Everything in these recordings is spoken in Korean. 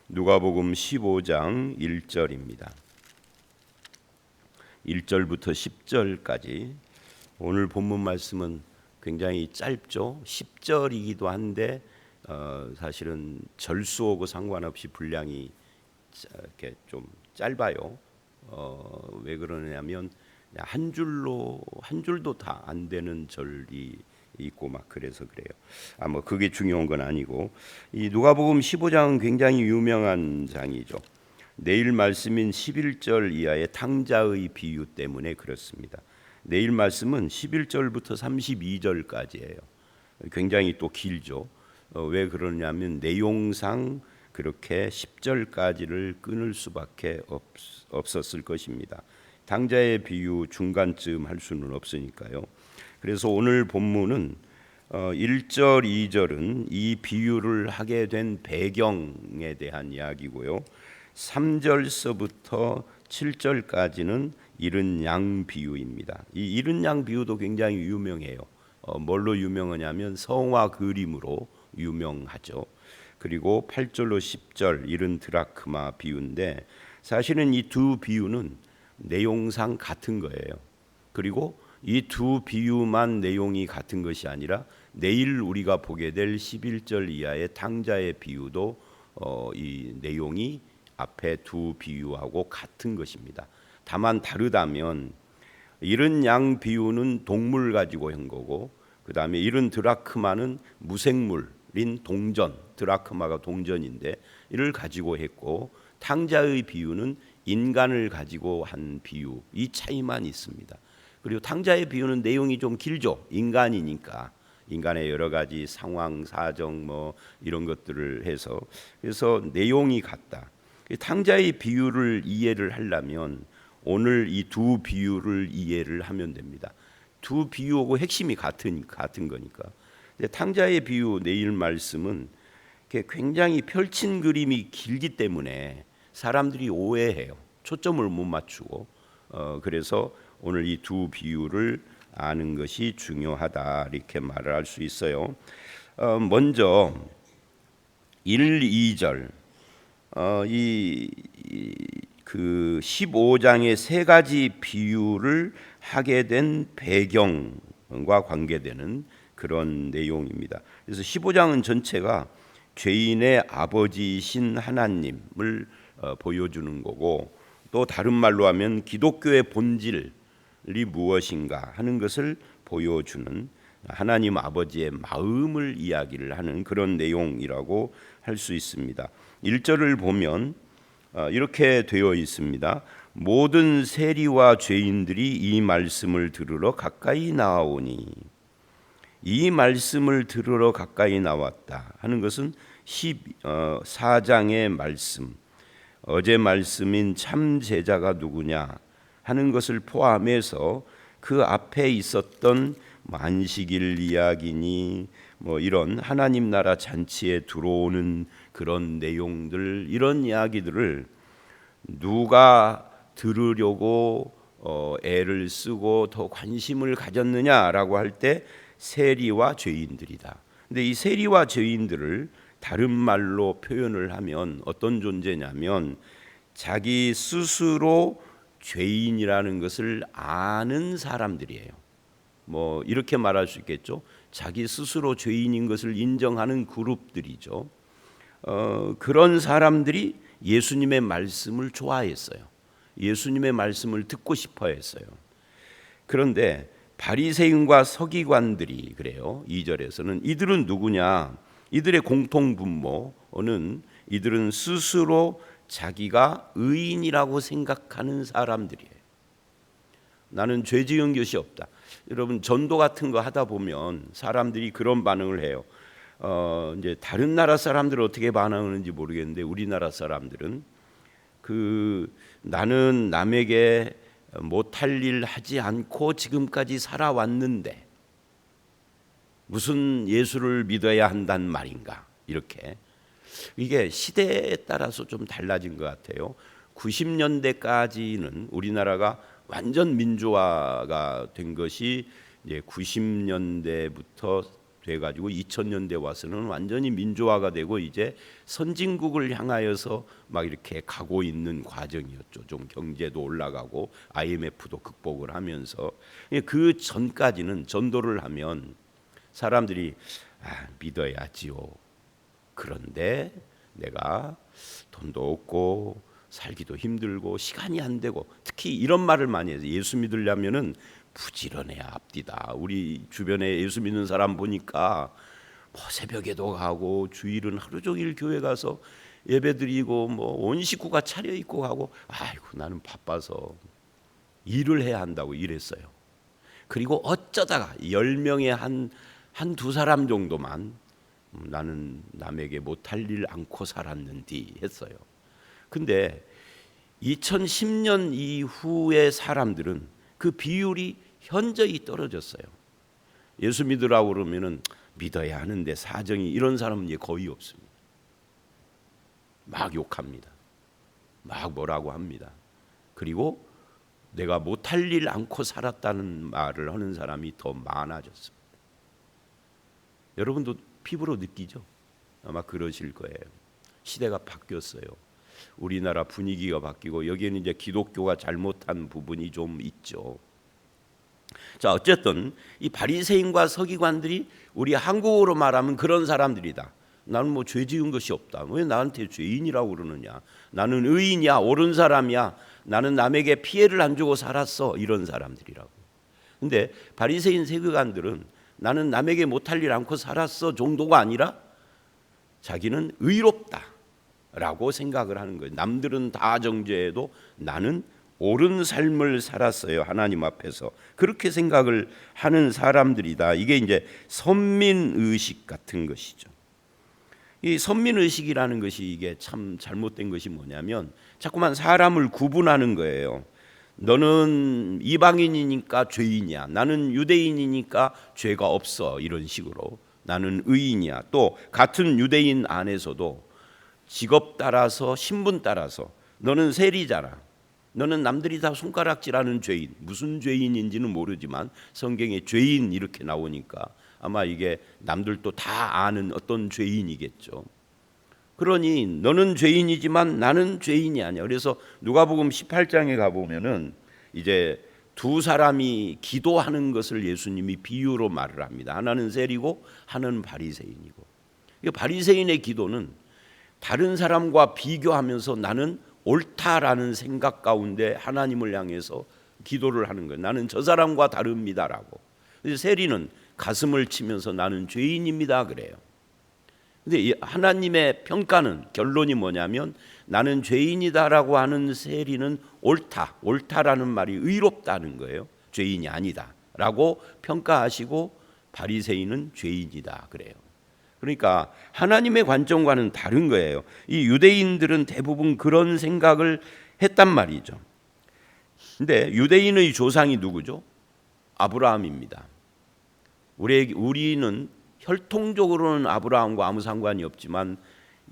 누가복음 15장 1절입니다. 1절부터 10절까지 오늘 본문 말씀은 굉장히 짧죠. 10절이기도 한데 사실은 절수하고 상관없이 분량이 이렇게 좀 짧아요. 왜 그러냐면 한 줄도 다 안 되는 절이 있고 막 그래서 그래요. 뭐 그게 중요한 건 아니고, 이 누가복음 15장은 굉장히 유명한 장이죠. 내일 말씀인 11절 이하의 탕자의 비유 때문에 그렇습니다. 내일 말씀은 11절부터 32절까지예요. 굉장히 또 길죠. 왜 그러냐면 내용상 그렇게 10절까지를 끊을 수밖에 없었을 것입니다. 탕자의 비유 중간쯤 할 수는 없으니까요. 그래서 오늘 본문은 1절, 2절은 이 비유를 하게 된 배경에 대한 이야기고요. 3절서부터 7절까지는 이른 양 비유입니다. 이 이른 양 비유도 굉장히 유명해요. 뭘로 유명하냐면 성화 그림으로 유명하죠. 그리고 8절로 10절 이른 드라크마 비유인데, 사실은 이 두 비유는 내용상 같은 거예요. 그리고 이 두 비유만 내용이 같은 것이 아니라 내일 우리가 보게 될 11절 이하의 탕자의 비유도 이 내용이 앞에 두 비유하고 같은 것입니다. 다만 다르다면 이른 양 비유는 동물 가지고 한 거고, 그 다음에 이른 드라크마는 무생물인 동전, 드라크마가 동전인데 이를 가지고 했고, 탕자의 비유는 인간을 가지고 한 비유, 이 차이만 있습니다. 그리고 탕자의 비유는 내용이 좀 길죠. 인간이니까 인간의 여러 가지 상황, 사정 뭐 이런 것들을 해서, 그래서 내용이 같다. 탕자의 비유를 이해를 하려면 오늘 이 두 비유를 이해를 하면 됩니다. 두 비유하고 핵심이 같은 거니까. 근데 탕자의 비유 내일 말씀은 굉장히 펼친 그림이 길기 때문에 사람들이 오해해요. 초점을 못 맞추고. 그래서 오늘 이 두 비유를 아는 것이 중요하다, 이렇게 말을 할 수 있어요. 먼저 1, 2절 그 15장의 세 가지 비유를 하게 된 배경과 관계되는 그런 내용입니다. 그래서 15장은 전체가 죄인의 아버지이신 하나님을 보여주는 거고, 또 다른 말로 하면 기독교의 본질이 무엇인가 하는 것을 보여주는 하나님 아버지의 마음을 이야기를 하는 그런 내용이라고 할 수 있습니다. 1절을 보면 이렇게 되어 있습니다. 모든 세리와 죄인들이 이 말씀을 들으러 가까이 나오니, 이 말씀을 들으러 가까이 나왔다 하는 것은 14장의 말씀, 어제 말씀인 참 제자가 누구냐 하는 것을 포함해서 그 앞에 있었던 안식일 이야기니 뭐 이런 하나님 나라 잔치에 들어오는 그런 내용들, 이런 이야기들을 누가 들으려고 애를 쓰고 더 관심을 가졌느냐라고 할 때 세리와 죄인들이다. 근데 이 세리와 죄인들을 다른 말로 표현을 하면 어떤 존재냐면 자기 스스로 죄인이라는 것을 아는 사람들이에요. 뭐 이렇게 말할 수 있겠죠. 자기 스스로 죄인인 것을 인정하는 그룹들이죠. 그런 사람들이 예수님의 말씀을 좋아했어요. 예수님의 말씀을 듣고 싶어 했어요. 그런데 바리새인과 서기관들이 그래요. 2절에서는 이들은 누구냐? 이들의 공통분모는 이들은 스스로 자기가 의인이라고 생각하는 사람들이에요. 나는 죄 지은 것이 없다. 여러분, 전도 같은 거 하다 보면 사람들이 그런 반응을 해요. 이제 다른 나라 사람들은 어떻게 반응하는지 모르겠는데 우리나라 사람들은 나는 남에게 못할 일 하지 않고 지금까지 살아왔는데 무슨 예수를 믿어야 한단 말인가, 이렇게. 이게 시대에 따라서 좀 달라진 것 같아요. 90년대까지는 우리나라가 완전 민주화가 된 것이 이제 90년대부터 돼가지고 2000년대 와서는 완전히 민주화가 되고 이제 선진국을 향하여서 막 이렇게 가고 있는 과정이었죠. 좀 경제도 올라가고 IMF도 극복을 하면서 그 전까지는 전도를 하면 사람들이 믿어야지요. 그런데 내가 돈도 없고 살기도 힘들고 시간이 안 되고, 특히 이런 말을 많이 해서 예수 믿으려면은 부지런해야 합디다. 우리 주변에 예수 믿는 사람 보니까 뭐 새벽에도 가고 주일은 하루 종일 교회 가서 예배드리고 뭐 온 식구가 차려 입고 가고, 아이고 나는 바빠서 일을 해야 한다고 이랬어요. 그리고 어쩌다가 10명에 한두 사람 정도만 나는 남에게 못할 일 않고 살았는디 했어요. 근데 2010년 이후의 사람들은 그 비율이 현저히 떨어졌어요. 예수 믿으라고 그러면은 믿어야 하는데 사정이, 이런 사람은 이제 거의 없습니다. 막 욕합니다. 막 뭐라고 합니다. 그리고 내가 못할 일 않고 살았다는 말을 하는 사람이 더 많아졌습니다. 여러분도 피부로 느끼죠? 아마 그러실 거예요. 시대가 바뀌었어요. 우리나라 분위기가 바뀌고 여기에는 이제 기독교가 잘못한 부분이 좀 있죠. 자, 어쨌든 이 바리새인과 서기관들이 우리 한국어로 말하면 그런 사람들이다. 나는 뭐 죄 지은 것이 없다. 왜 나한테 죄인이라고 그러느냐? 나는 의인이야, 옳은 사람이야. 나는 남에게 피해를 안 주고 살았어. 이런 사람들이라고. 근데 바리새인 서기관들은 나는 남에게 못할 일 않고 살았어 정도가 아니라 자기는 의롭다라고 생각을 하는 거예요. 남들은 다 정죄해도 나는 옳은 삶을 살았어요. 하나님 앞에서. 그렇게 생각을 하는 사람들이다. 이게 이제 선민의식 같은 것이죠. 이 선민의식이라는 것이 이게 참 잘못된 것이 뭐냐면 자꾸만 사람을 구분하는 거예요. 너는 이방인이니까 죄인이야. 나는 유대인이니까 죄가 없어. 이런 식으로. 나는 의인이야. 또 같은 유대인 안에서도 직업 따라서, 신분 따라서, 너는 세리잖아. 너는 남들이 다 손가락질하는 죄인. 무슨 죄인인지는 모르지만 성경에 죄인 이렇게 나오니까 아마 이게 남들도 다 아는 어떤 죄인이겠죠. 그러니 너는 죄인이지만 나는 죄인이 아니야. 그래서 누가복음 18장에 가보면은 이제 두 사람이 기도하는 것을 예수님이 비유로 말을 합니다. 하나는 세리고 하나는 바리새인이고. 바리새인의 기도는 다른 사람과 비교하면서 나는 옳다라는 생각 가운데 하나님을 향해서 기도를 하는 거예요. 나는 저 사람과 다릅니다라고. 세리는 가슴을 치면서 나는 죄인입니다 그래요. 근데 하나님의 평가는, 결론이 뭐냐면 나는 죄인이다라고 하는 세리는 옳다라는 말이 의롭다는 거예요. 죄인이 아니다라고 평가하시고 바리새인은 죄인이다 그래요. 그러니까 하나님의 관점과는 다른 거예요. 이 유대인들은 대부분 그런 생각을 했단 말이죠. 근데 유대인의 조상이 누구죠? 아브라함입니다. 우리는 혈통적으로는 아브라함과 아무 상관이 없지만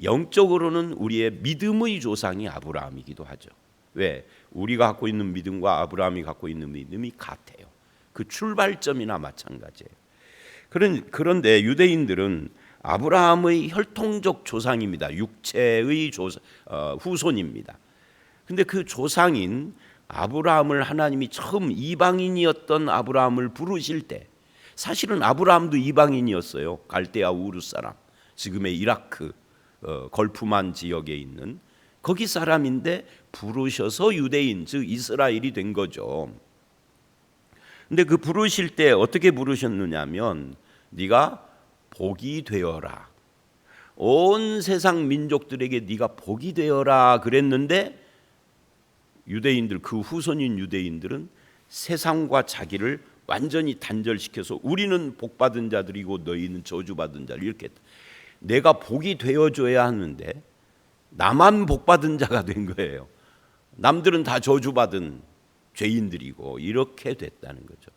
영적으로는 우리의 믿음의 조상이 아브라함이기도 하죠. 왜? 우리가 갖고 있는 믿음과 아브라함이 갖고 있는 믿음이 같아요. 그 출발점이나 마찬가지예요. 그런데 유대인들은 아브라함의 혈통적 조상입니다. 육체의 후손입니다. 근데 그 조상인 아브라함을 하나님이 처음 이방인이었던 아브라함을 부르실 때, 사실은 아브라함도 이방인이었어요. 갈대아 우르 사람, 지금의 이라크 걸프만 지역에 있는 거기 사람인데 부르셔서 유대인, 즉 이스라엘이 된 거죠. 근데 그 부르실 때 어떻게 부르셨느냐면 네가 복이 되어라. 온 세상 민족들에게 네가 복이 되어라 그랬는데 유대인들, 그 후손인 유대인들은 세상과 자기를 완전히 단절시켜서 우리는 복받은 자들이고 너희는 저주받은 자들, 이렇게 내가 복이 되어줘야 하는데 나만 복받은 자가 된 거예요. 남들은 다 저주받은 죄인들이고 이렇게 됐다는 거죠.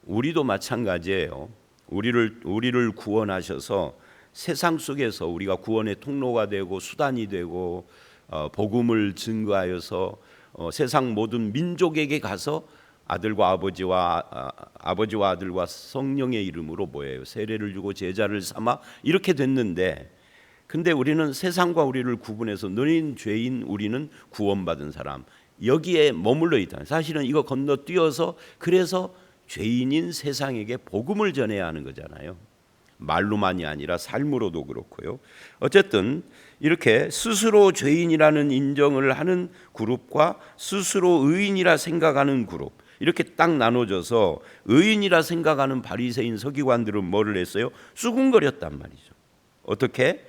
우리도 마찬가지예요. 우리를 구원하셔서 세상 속에서 우리가 구원의 통로가 되고 수단이 되고 복음을 증거하여서 세상 모든 민족에게 가서 아들과 아버지와 아들과 성령의 이름으로 뭐예요? 세례를 주고 제자를 삼아 이렇게 됐는데, 근데 우리는 세상과 우리를 구분해서 너희는 죄인, 우리는 구원받은 사람, 여기에 머물러 있다. 사실은 이거 건너뛰어서 그래서 죄인인 세상에게 복음을 전해야 하는 거잖아요. 말로만이 아니라 삶으로도 그렇고요. 어쨌든 이렇게 스스로 죄인이라는 인정을 하는 그룹과 스스로 의인이라 생각하는 그룹, 이렇게 딱 나눠져서 의인이라 생각하는 바리새인 서기관들은 뭐를 했어요? 수군거렸단 말이죠. 어떻게?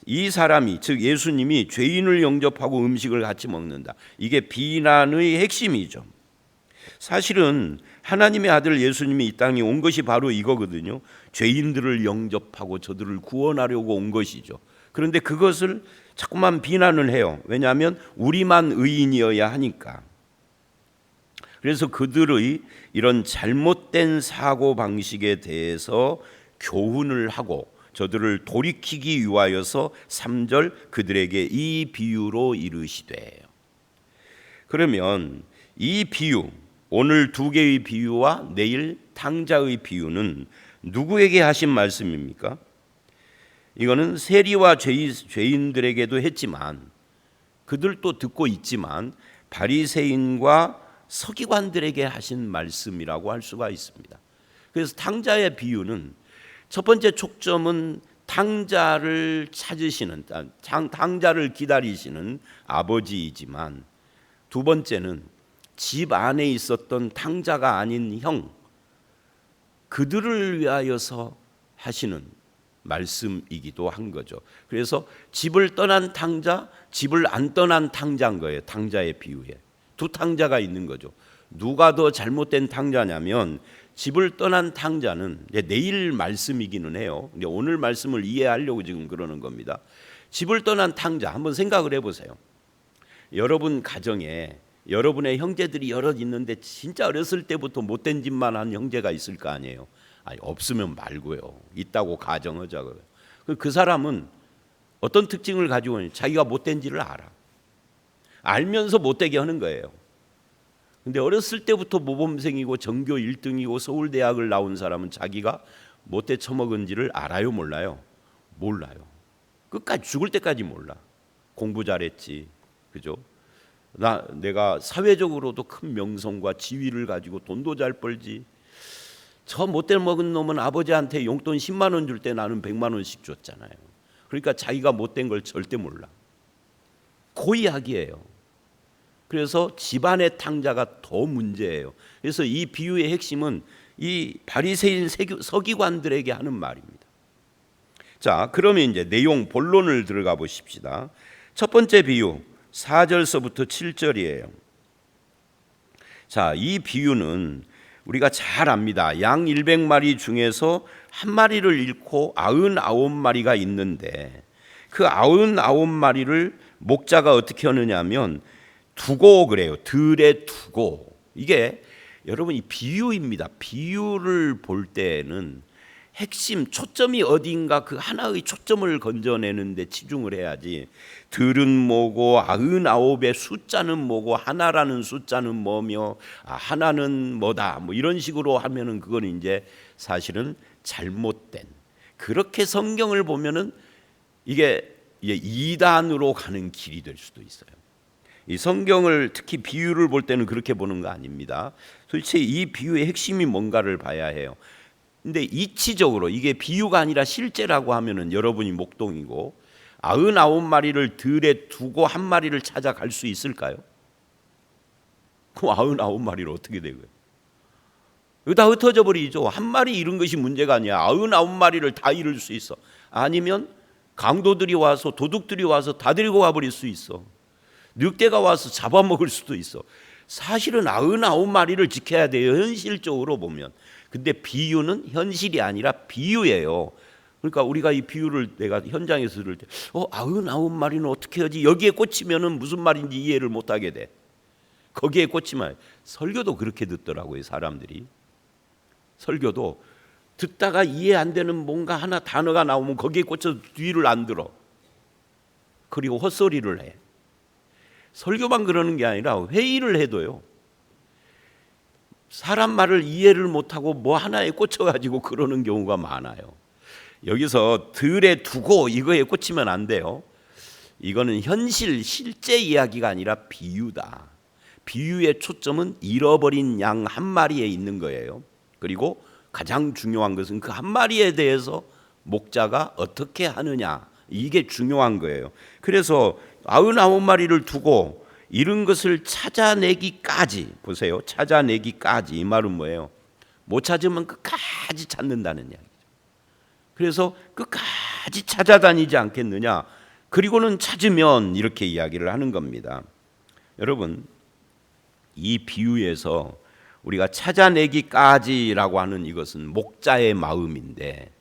이 사람이, 즉 예수님이 죄인을 영접하고 음식을 같이 먹는다. 이게 비난의 핵심이죠. 사실은 하나님의 아들 예수님이 이 땅에 온 것이 바로 이거거든요. 죄인들을 영접하고 저들을 구원하려고 온 것이죠. 그런데 그것을 자꾸만 비난을 해요. 왜냐하면 우리만 의인이어야 하니까. 그래서 그들의 이런 잘못된 사고 방식에 대해서 교훈을 하고 저들을 돌이키기 위하여서 3절 그들에게 이 비유로 이르시되. 그러면 이 비유, 오늘 두 개의 비유와 내일 탕자의 비유는 누구에게 하신 말씀입니까? 이거는 세리와 죄인들에게도 했지만, 그들도 듣고 있지만 바리새인과 서기관들에게 하신 말씀이라고 할 수가 있습니다. 그래서 탕자의 비유는 첫 번째 촉점은 탕자를 찾으시는, 탕자를 기다리시는 아버지이지만, 두 번째는 집 안에 있었던 탕자가 아닌 형, 그들을 위하여서 하시는 말씀이기도 한 거죠. 그래서 집을 떠난 탕자, 집을 안 떠난 탕자인 거예요. 탕자의 비유에 두 탕자가 있는 거죠. 누가 더 잘못된 탕자냐면, 집을 떠난 탕자는 내일 말씀이기는 해요. 오늘 말씀을 이해하려고 지금 그러는 겁니다. 집을 떠난 탕자, 한번 생각을 해보세요. 여러분 가정에 여러분의 형제들이 여럿 있는데 진짜 어렸을 때부터 못된 짓만 한 형제가 있을 거 아니에요. 아니, 없으면 말고요. 있다고 가정하자고요. 그 사람은 어떤 특징을 가지고 있는지 자기가 못된 짓을 알아. 알면서 못되게 하는 거예요. 근데 어렸을 때부터 모범생이고 전교 1등이고 서울대학을 나온 사람은 자기가 못돼 처먹은지를 알아요, 몰라요? 몰라요. 끝까지 죽을 때까지 몰라. 공부 잘했지, 그죠? 내가 사회적으로도 큰 명성과 지위를 가지고 돈도 잘 벌지. 저 못돼 먹은 놈은 아버지한테 용돈 10만 원 줄 때 나는 100만 원씩 줬잖아요. 그러니까 자기가 못된 걸 절대 몰라. 그 이야기예요. 그래서 집안의 탕자가 더 문제예요. 그래서 이 비유의 핵심은 이 바리새인 서기관들에게 하는 말입니다. 자, 그러면 이제 내용 본론을 들어가 보십시다. 첫 번째 비유 4절서부터 7절이에요. 자, 이 비유는 우리가 잘 압니다. 양 100마리 중에서 한 마리를 잃고 99마리가 있는데, 그 99마리를 목자가 어떻게 하느냐면 두고 그래요. 들에 두고. 이게 여러분 이 비유입니다. 비유를 볼 때는 핵심 초점이 어딘가 그 하나의 초점을 건져내는데 치중을 해야지, 들은 뭐고 99의 숫자는 뭐고 하나라는 숫자는 뭐며 하나는 뭐다 뭐 이런 식으로 하면은 그건 이제 사실은 잘못된, 그렇게 성경을 보면은 이게 이단으로 가는 길이 될 수도 있어요. 이 성경을 특히 비유를 볼 때는 그렇게 보는 거 아닙니다. 도대체 이 비유의 핵심이 뭔가를 봐야 해요. 근데 이치적으로 이게 비유가 아니라 실제라고 하면은 여러분이 목동이고 99마리를 들에 두고 한 마리를 찾아갈 수 있을까요? 그 99마리를 어떻게 되고요? 이거 다 흩어져 버리죠. 한 마리 잃은 것이 문제가 아니야. 99마리를 다 잃을 수 있어. 아니면 강도들이 와서, 도둑들이 와서 다 데리고 가버릴 수 있어. 늑대가 와서 잡아먹을 수도 있어. 사실은 99마리를 지켜야 돼요, 현실적으로 보면. 근데 비유는 현실이 아니라 비유예요. 그러니까 우리가 이 비유를 내가 현장에서 들을 때 99마리는 어떻게 하지? 여기에 꽂히면은 무슨 말인지 이해를 못하게 돼. 거기에 꽂히면, 설교도 그렇게 듣더라고요, 사람들이. 설교도 듣다가 이해 안 되는 뭔가 하나 단어가 나오면 거기에 꽂혀서 뒤를 안 들어. 그리고 헛소리를 해. 설교만 그러는 게 아니라 회의를 해도요, 사람 말을 이해를 못하고 뭐 하나에 꽂혀가지고 그러는 경우가 많아요. 여기서 들에 두고 이거에 꽂히면 안 돼요. 이거는 실제 이야기가 아니라 비유다. 비유의 초점은 잃어버린 양 한 마리에 있는 거예요. 그리고 가장 중요한 것은 그 한 마리에 대해서 목자가 어떻게 하느냐, 이게 중요한 거예요. 그래서 99마리를 두고 잃은 것을 찾아내기까지, 보세요, 찾아내기까지, 이 말은 뭐예요? 못 찾으면 끝까지 찾는다는 이야기죠. 그래서 끝까지 찾아다니지 않겠느냐, 그리고는 찾으면, 이렇게 이야기를 하는 겁니다. 여러분, 이 비유에서 우리가 찾아내기까지라고 하는 이것은 목자의 마음인데,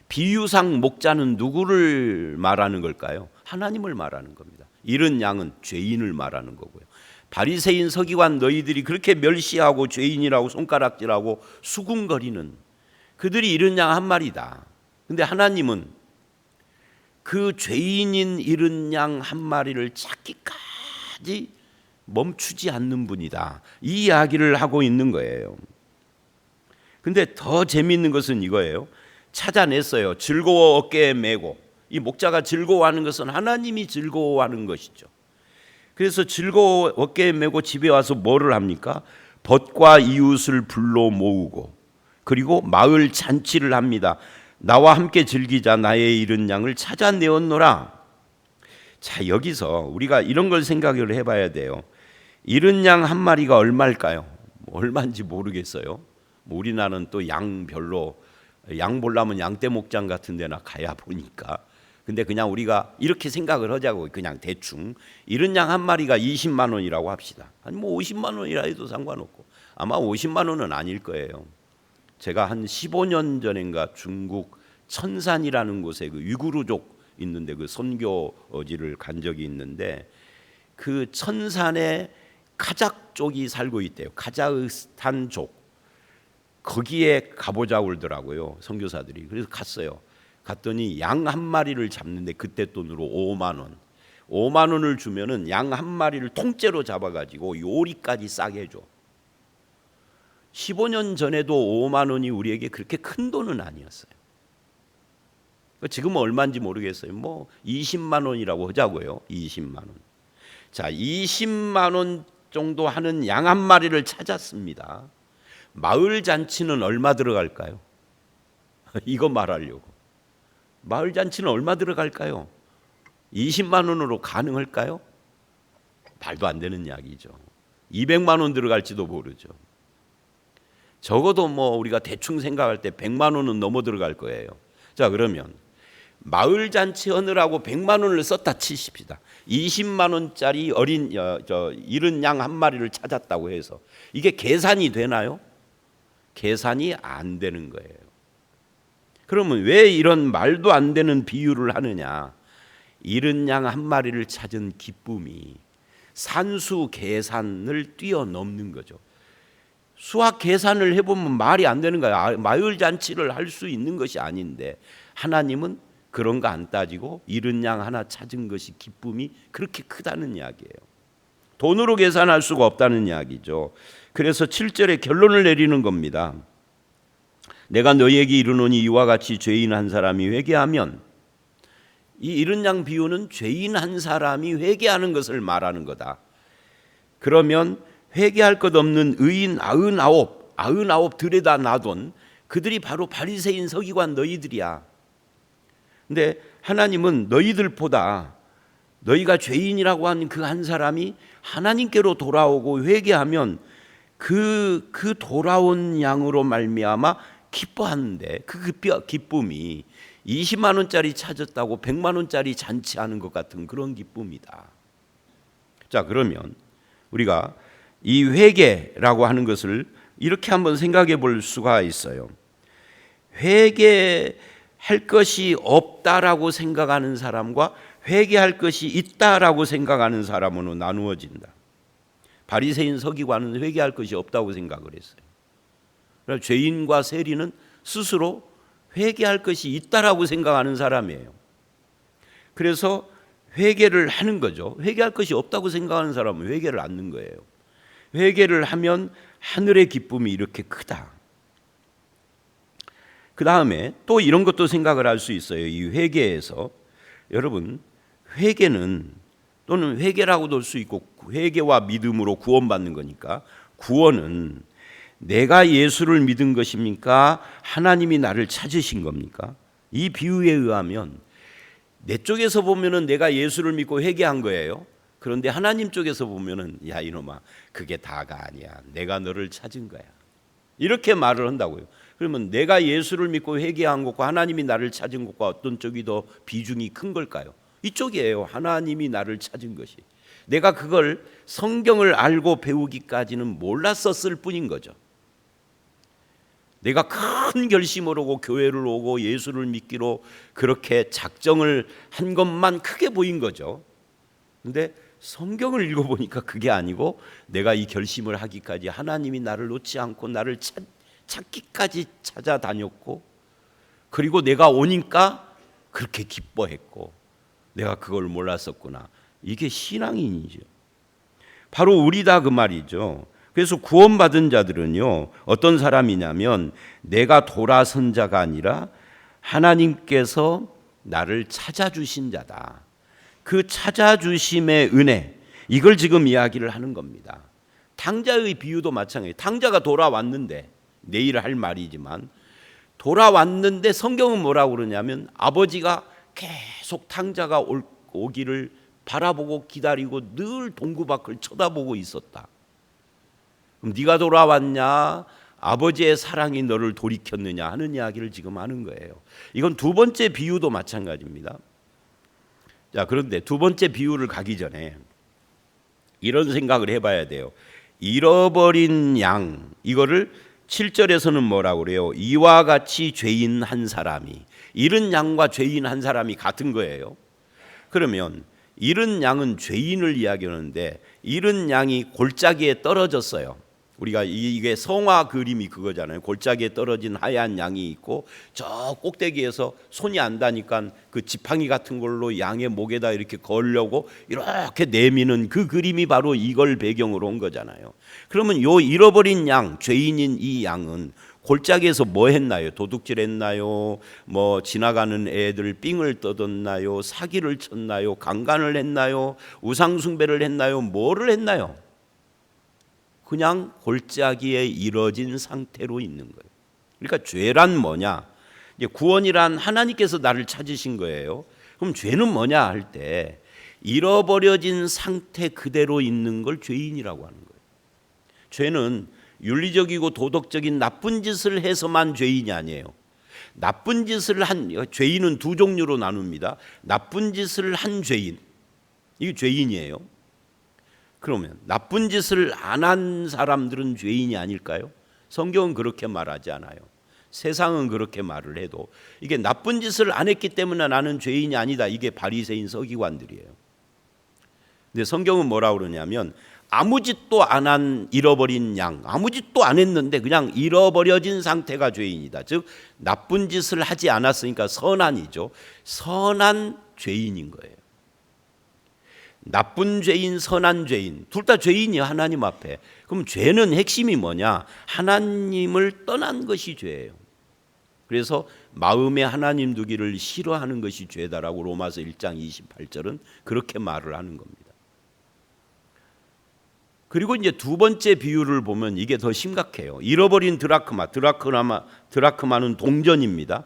비유상 목자는 누구를 말하는 걸까요? 하나님을 말하는 겁니다. 잃은 양은 죄인을 말하는 거고요. 바리새인 서기관 너희들이 그렇게 멸시하고 죄인이라고 손가락질하고 수군거리는 그들이 잃은 양 한 마리다. 근데 하나님은 그 죄인인 잃은 양 한 마리를 찾기까지 멈추지 않는 분이다. 이 이야기를 하고 있는 거예요. 근데 더 재미있는 것은 이거예요. 찾아냈어요. 즐거워 어깨에 메고. 이 목자가 즐거워하는 것은 하나님이 즐거워하는 것이죠. 그래서 즐거워 어깨에 메고 집에 와서 뭐를 합니까? 벗과 이웃을 불러 모으고, 그리고 마을 잔치를 합니다. 나와 함께 즐기자, 나의 잃은 양을 찾아내었노라. 자, 여기서 우리가 이런 걸 생각을 해봐야 돼요. 잃은 양 한 마리가 얼마일까요? 얼마인지 모르겠어요. 우리나라는 또 양 별로, 양 보려면 양떼 목장 같은 데나 가야 보니까. 근데 그냥 우리가 이렇게 생각을 하자고, 그냥 대충 잃은 양 한 마리가 20만 원이라고 합시다. 아니 뭐 50만 원이라 해도 상관없고, 아마 50만 원은 아닐 거예요. 제가 한 15년 전인가 중국 천산이라는 곳에 그 위구르족 있는데 그 선교지를 간 적이 있는데, 그 천산에 카작 족이 살고 있대요. 카자흐스탄족. 거기에 가보자고 그러더라고요, 선교사들이. 그래서 갔어요. 갔더니 양 한 마리를 잡는데 그때 돈으로 5만 원. 5만 원을 주면은 양 한 마리를 통째로 잡아가지고 요리까지 싸게 해줘. 15년 전에도 5만 원이 우리에게 그렇게 큰 돈은 아니었어요. 지금은 얼마인지 모르겠어요. 뭐 20만 원이라고 하자고요. 20만 원. 자, 20만 원 정도 하는 양 한 마리를 찾았습니다. 마을 잔치는 얼마 들어갈까요? 이거 말하려고. 마을 잔치는 얼마 들어갈까요? 20만 원으로 가능할까요? 말도 안 되는 이야기죠. 200만 원 들어갈지도 모르죠. 적어도 뭐 우리가 대충 생각할 때 100만 원은 넘어 들어갈 거예요. 자, 그러면 마을 잔치 하느라고 100만 원을 썼다 치십시다. 20만 원짜리 잃은 양 한 마리를 찾았다고 해서 이게 계산이 되나요? 계산이 안 되는 거예요. 그러면 왜 이런 말도 안 되는 비유를 하느냐? 잃은 양 한 마리를 찾은 기쁨이 산수 계산을 뛰어넘는 거죠. 수학 계산을 해보면 말이 안 되는 거예요. 마을 잔치를 할 수 있는 것이 아닌데, 하나님은 그런 거 안 따지고 잃은 양 하나 찾은 것이 기쁨이 그렇게 크다는 이야기예요. 돈으로 계산할 수가 없다는 이야기죠. 그래서 7절에 결론을 내리는 겁니다. 내가 너희에게 이르노니 이와 같이 죄인 한 사람이 회개하면, 이 잃은 양 비유는 죄인 한 사람이 회개하는 것을 말하는 거다. 그러면 회개할 것 없는 의인 99 들에다 놔둔 그들이 바로 바리새인 서기관 너희들이야. 근데 하나님은 너희들보다, 너희가 죄인이라고 하는 그 한 사람이 하나님께로 돌아오고 회개하면 그 돌아온 양으로 말미암아 기뻐하는데, 그 기쁨이 20만 원짜리 찾았다고 100만 원짜리 잔치하는 것 같은 그런 기쁨이다. 자, 그러면 우리가 이 회개라고 하는 것을 이렇게 한번 생각해 볼 수가 있어요. 회개할 것이 없다라고 생각하는 사람과 회개할 것이 있다라고 생각하는 사람으로 나누어진다. 바리새인 서기관은 회개할 것이 없다고 생각을 했어요. 그러나 죄인과 세리는 스스로 회개할 것이 있다라고 생각하는 사람이에요. 그래서 회개를 하는 거죠. 회개할 것이 없다고 생각하는 사람은 회개를 않는 거예요. 회개를 하면 하늘의 기쁨이 이렇게 크다. 그 다음에 또 이런 것도 생각을 할 수 있어요. 이 회개에서 여러분, 회개는 또는 회개라고도 할 수 있고 회개와 믿음으로 구원받는 거니까, 구원은 내가 예수를 믿은 것입니까? 하나님이 나를 찾으신 겁니까? 이 비유에 의하면 내 쪽에서 보면은 내가 예수를 믿고 회개한 거예요. 그런데 하나님 쪽에서 보면은 야 이놈아, 그게 다가 아니야. 내가 너를 찾은 거야. 이렇게 말을 한다고요. 그러면 내가 예수를 믿고 회개한 것과 하나님이 나를 찾은 것과 어떤 쪽이 더 비중이 큰 걸까요? 이쪽이에요. 하나님이 나를 찾은 것이. 내가 그걸 성경을 알고 배우기까지는 몰랐었을 뿐인 거죠. 내가 큰 결심을 하고 교회를 오고 예수를 믿기로 그렇게 작정을 한 것만 크게 보인 거죠. 근데 성경을 읽어보니까 그게 아니고 내가 이 결심을 하기까지 하나님이 나를 놓지 않고 나를 찾기까지 찾아다녔고, 그리고 내가 오니까 그렇게 기뻐했고, 내가 그걸 몰랐었구나. 이게 신앙인이죠. 바로 우리다 그 말이죠. 그래서 구원받은 자들은요, 어떤 사람이냐면 내가 돌아선 자가 아니라 하나님께서 나를 찾아주신 자다. 그 찾아주심의 은혜, 이걸 지금 이야기를 하는 겁니다. 탕자의 비유도 마찬가지예요. 탕자가 돌아왔는데, 내일 할 말이지만 돌아왔는데 성경은 뭐라고 그러냐면 아버지가 계속 탕자가 오기를 바라보고 기다리고 늘 동구 밖을 쳐다보고 있었다. 그럼 네가 돌아왔냐? 아버지의 사랑이 너를 돌이켰느냐 하는 이야기를 지금 하는 거예요. 이건 두 번째 비유도 마찬가지입니다. 자, 그런데 두 번째 비유를 가기 전에 이런 생각을 해봐야 돼요. 잃어버린 양, 이거를 7절에서는 뭐라고 그래요? 이와 같이 죄인 한 사람이, 잃은 양과 죄인 한 사람이 같은 거예요. 그러면 잃은 양은 죄인을 이야기하는데 잃은 양이 골짜기에 떨어졌어요. 우리가 이게 성화 그림이 그거잖아요. 골짜기에 떨어진 하얀 양이 있고 저 꼭대기에서 손이 안 닿으니까 그 지팡이 같은 걸로 양의 목에다 이렇게 걸려고 이렇게 내미는 그 그림이 바로 이걸 배경으로 온 거잖아요. 그러면 요 잃어버린 양, 죄인인 이 양은 골짜기에서 뭐 했나요? 도둑질 했나요? 뭐 지나가는 애들 삥을 뜯었나요? 사기를 쳤나요? 강간을 했나요? 우상숭배를 했나요? 뭐를 했나요? 그냥 골짜기에 이뤄진 상태로 있는 거예요. 그러니까 죄란 뭐냐? 이제 구원이란 하나님께서 나를 찾으신 거예요. 그럼 죄는 뭐냐 할 때 잃어버려진 상태 그대로 있는 걸 죄인이라고 하는 거예요. 죄는 윤리적이고 도덕적인 나쁜 짓을 해서만 죄인이 아니에요. 나쁜 짓을 한 죄인은 두 종류로 나눕니다. 나쁜 짓을 한 죄인, 이게 죄인이에요. 그러면 나쁜 짓을 안 한 사람들은 죄인이 아닐까요? 성경은 그렇게 말하지 않아요. 세상은 그렇게 말을 해도 이게 나쁜 짓을 안 했기 때문에 나는 죄인이 아니다, 이게 바리새인 서기관들이에요. 근데 성경은 뭐라고 그러냐면 아무 짓도 안 한 잃어버린 양, 아무 짓도 안 했는데 그냥 잃어버려진 상태가 죄인이다. 즉 나쁜 짓을 하지 않았으니까 선한이죠. 선한 죄인인 거예요. 나쁜 죄인, 선한 죄인, 둘 다 죄인이야 하나님 앞에. 그럼 죄는 핵심이 뭐냐? 하나님을 떠난 것이 죄예요. 그래서 마음에 하나님 두기를 싫어하는 것이 죄다라고 로마서 1장 28절은 그렇게 말을 하는 겁니다. 그리고 이제 두 번째 비유를 보면 이게 더 심각해요. 잃어버린 드라크마는 동전입니다.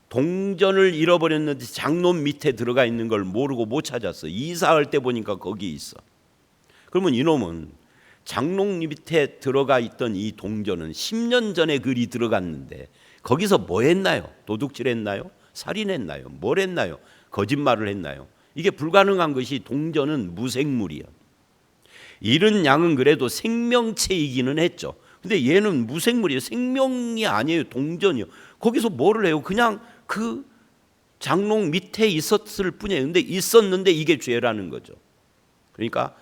동전을 잃어버렸는데 장롱 밑에 들어가 있는 걸 모르고 못 찾았어. 이사할 때 보니까 거기 있어. 그러면 이놈은 장롱 밑에 들어가 있던 이 동전은 10년 전에 글이 들어갔는데 거기서 뭐 했나요? 도둑질했나요? 살인했나요? 뭘 했나요? 거짓말을 했나요? 이게 불가능한 것이 동전은 무생물이야. 잃은 양은 그래도 생명체이기는 했죠. 근데 얘는 무생물이에요. 생명이 아니에요. 동전이요. 거기서 뭐를 해요? 그냥 그 장롱 밑에 있었을 뿐이에요. 근데 있었는데 이게 죄라는 거죠. 그러니까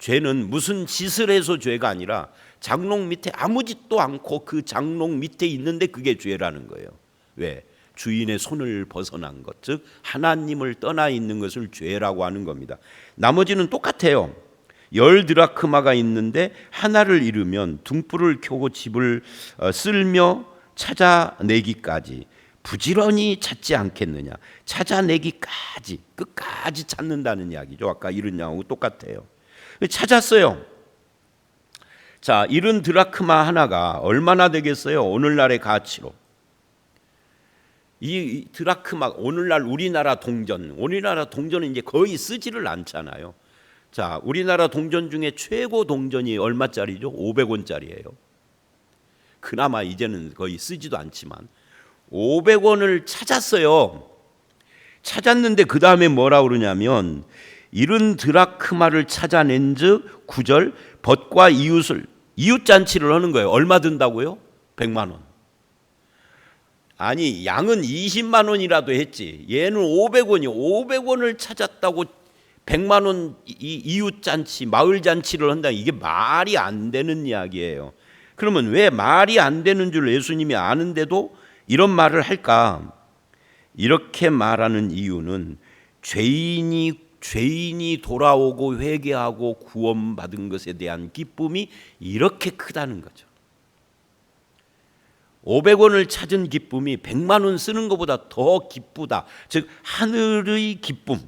죄는 무슨 짓을 해서 죄가 아니라 장롱 밑에 아무 짓도 않고 그 장롱 밑에 있는데 그게 죄라는 거예요. 왜? 주인의 손을 벗어난 것, 즉 하나님을 떠나 있는 것을 죄라고 하는 겁니다. 나머지는 똑같아요. 열 드라크마가 있는데 하나를 잃으면 등불을 켜고 집을 쓸며 찾아내기까지 부지런히 찾지 않겠느냐. 찾아내기까지, 끝까지 찾는다는 이야기죠. 아까 잃은 양하고 똑같아요. 찾았어요. 자, 잃은 드라크마 하나가 얼마나 되겠어요? 오늘날의 가치로. 이 드라크마, 오늘날 우리나라 동전은 이제 거의 쓰지를 않잖아요. 자, 우리나라 동전 중에 최고 동전이 얼마짜리죠? 500원짜리예요. 그나마 이제는 거의 쓰지도 않지만 500원을 찾았어요. 찾았는데 그 다음에 뭐라 그러냐면 잃은 드라크마를 찾아낸즉 9절 벗과 이웃잔치를 하는 거예요. 얼마 든다고요? 100만 원. 아니, 양은 20만 원이라도 했지. 얘는 500원이 500원을 찾았다고 100만 원 이웃잔치, 마을잔치를 한다. 이게 말이 안 되는 이야기예요. 그러면 왜 말이 안 되는 줄 예수님이 아는데도 이런 말을 할까? 이렇게 말하는 이유는 죄인이 돌아오고 회개하고 구원받은 것에 대한 기쁨이 이렇게 크다는 거죠. 500원을 찾은 기쁨이 100만 원 쓰는 것보다 더 기쁘다. 즉 하늘의 기쁨.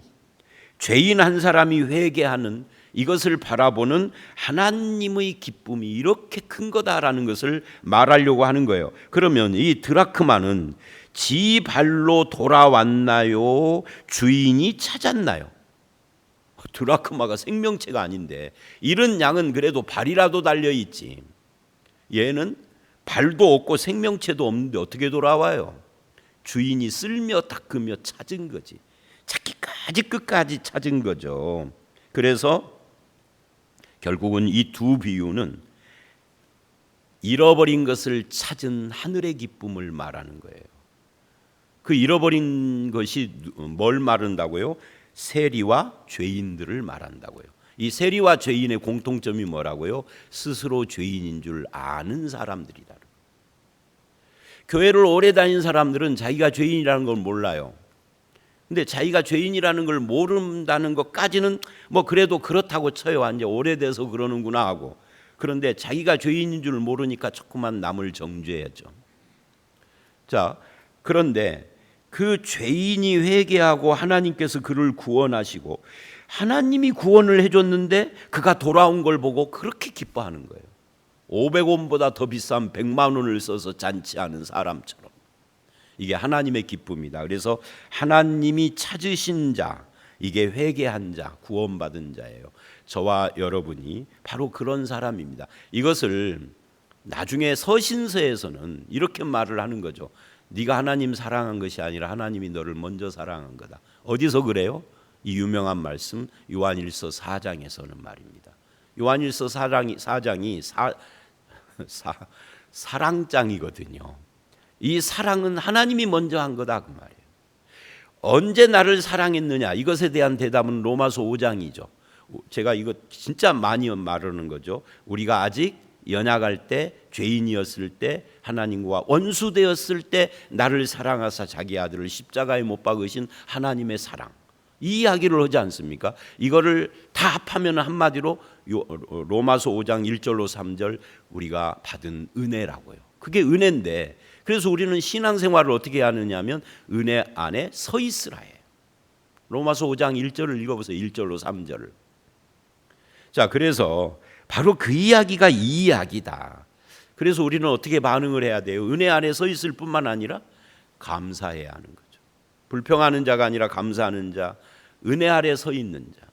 죄인 한 사람이 회개하는 이것을 바라보는 하나님의 기쁨이 이렇게 큰 거다라는 것을 말하려고 하는 거예요. 그러면 이 드라크마는 지 발로 돌아왔나요? 주인이 찾았나요? 드라크마가 생명체가 아닌데 잃은 양은 그래도 발이라도 달려있지. 얘는 발도 없고 생명체도 없는데 어떻게 돌아와요? 주인이 쓸며 닦으며 찾은 거지. 찾기까지 끝까지 찾은 거죠. 그래서 결국은 이 두 비유는 잃어버린 것을 찾은 하늘의 기쁨을 말하는 거예요. 그 잃어버린 것이 뭘 말한다고요? 세리와 죄인들을 말한다고요. 이 세리와 죄인의 공통점이 뭐라고요? 스스로 죄인인 줄 아는 사람들이다. 교회를 오래 다닌 사람들은 자기가 죄인이라는 걸 몰라요. 근데 자기가 죄인이라는 걸 모른다는 것까지는 뭐 그래도 그렇다고 쳐요. 이제 오래돼서 그러는구나 하고. 그런데 자기가 죄인인 줄 모르니까 자꾸만 남을 정죄하죠. 자, 그런데 그 죄인이 회개하고 하나님께서 그를 구원하시고 하나님이 구원을 해줬는데 그가 돌아온 걸 보고 그렇게 기뻐하는 거예요. 500원보다 더 비싼 100만 원을 써서 잔치하는 사람처럼. 이게 하나님의 기쁨이다. 그래서 하나님이 찾으신 자, 이게 회개한 자, 구원받은 자예요. 저와 여러분이 바로 그런 사람입니다. 이것을 나중에 서신서에서는 이렇게 말을 하는 거죠. 네가 하나님 사랑한 것이 아니라 하나님이 너를 먼저 사랑한 거다. 어디서 그래요? 이 유명한 말씀 요한일서 4장에서는 말입니다. 요한일서 4장이 사랑장이거든요. 이 사랑은 하나님이 먼저 한 거다 그 말이에요. 언제 나를 사랑했느냐? 이것에 대한 대답은 로마서 5장이죠. 제가 이거 진짜 많이 말하는 거죠. 우리가 아직 연약할 때, 죄인이었을 때, 하나님과 원수되었을 때 나를 사랑하사 자기 아들을 십자가에 못 박으신 하나님의 사랑. 이 이야기를 하지 않습니까? 이거를 다 합하면 한마디로 로마서 5장 1절로 3절 우리가 받은 은혜라고요. 그게 은혜인데 그래서 우리는 신앙생활을 어떻게 하느냐면 은혜 안에 서 있으라 해요. 로마서 5장 1절을 읽어보세요. 1절로 3절을. 자, 그래서 바로 그 이야기가 이 이야기다. 그래서 우리는 어떻게 반응을 해야 돼요? 은혜 안에 서 있을 뿐만 아니라 감사해야 하는 거죠. 불평하는 자가 아니라 감사하는 자, 은혜 아래 서 있는 자,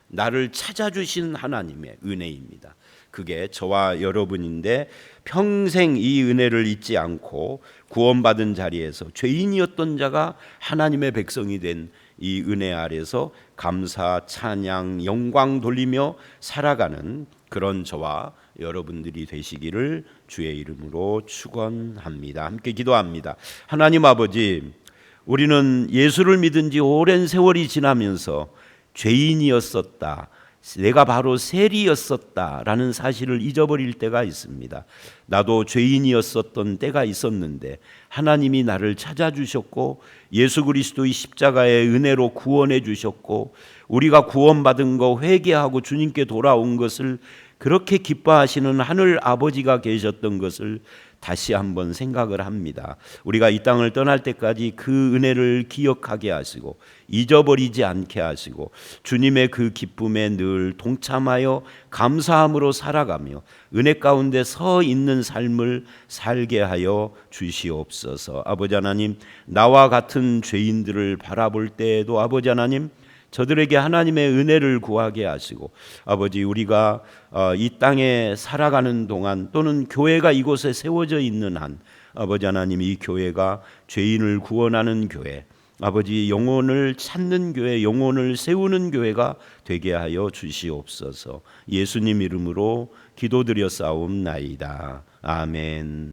나를 찾아주신 하나님의 은혜입니다. 그게 저와 여러분인데 평생 이 은혜를 잊지 않고 구원받은 자리에서 죄인이었던 자가 하나님의 백성이 된 이 은혜 아래서 감사, 찬양, 영광 돌리며 살아가는 그런 저와 여러분들이 되시기를 주의 이름으로 축원합니다. 함께 기도합니다. 하나님 아버지, 우리는 예수를 믿은 지 오랜 세월이 지나면서 죄인이었었다, 내가 바로 세리였었다라는 사실을 잊어버릴 때가 있습니다. 나도 죄인이었었던 때가 있었는데 하나님이 나를 찾아주셨고 예수 그리스도의 십자가의 은혜로 구원해 주셨고 우리가 구원받은 거 회개하고 주님께 돌아온 것을 그렇게 기뻐하시는 하늘 아버지가 계셨던 것을 다시 한번 생각을 합니다. 우리가 이 땅을 떠날 때까지 그 은혜를 기억하게 하시고 잊어버리지 않게 하시고 주님의 그 기쁨에 늘 동참하여 감사함으로 살아가며 은혜 가운데 서 있는 삶을 살게 하여 주시옵소서. 아버지 하나님, 나와 같은 죄인들을 바라볼 때에도 아버지 하나님, 저들에게 하나님의 은혜를 구하게 하시고 아버지, 우리가 이 땅에 살아가는 동안 또는 교회가 이곳에 세워져 있는 한 아버지 하나님, 이 교회가 죄인을 구원하는 교회, 아버지 영혼을 찾는 교회, 영혼을 세우는 교회가 되게 하여 주시옵소서. 예수님 이름으로 기도드려 싸움나이다. 아멘.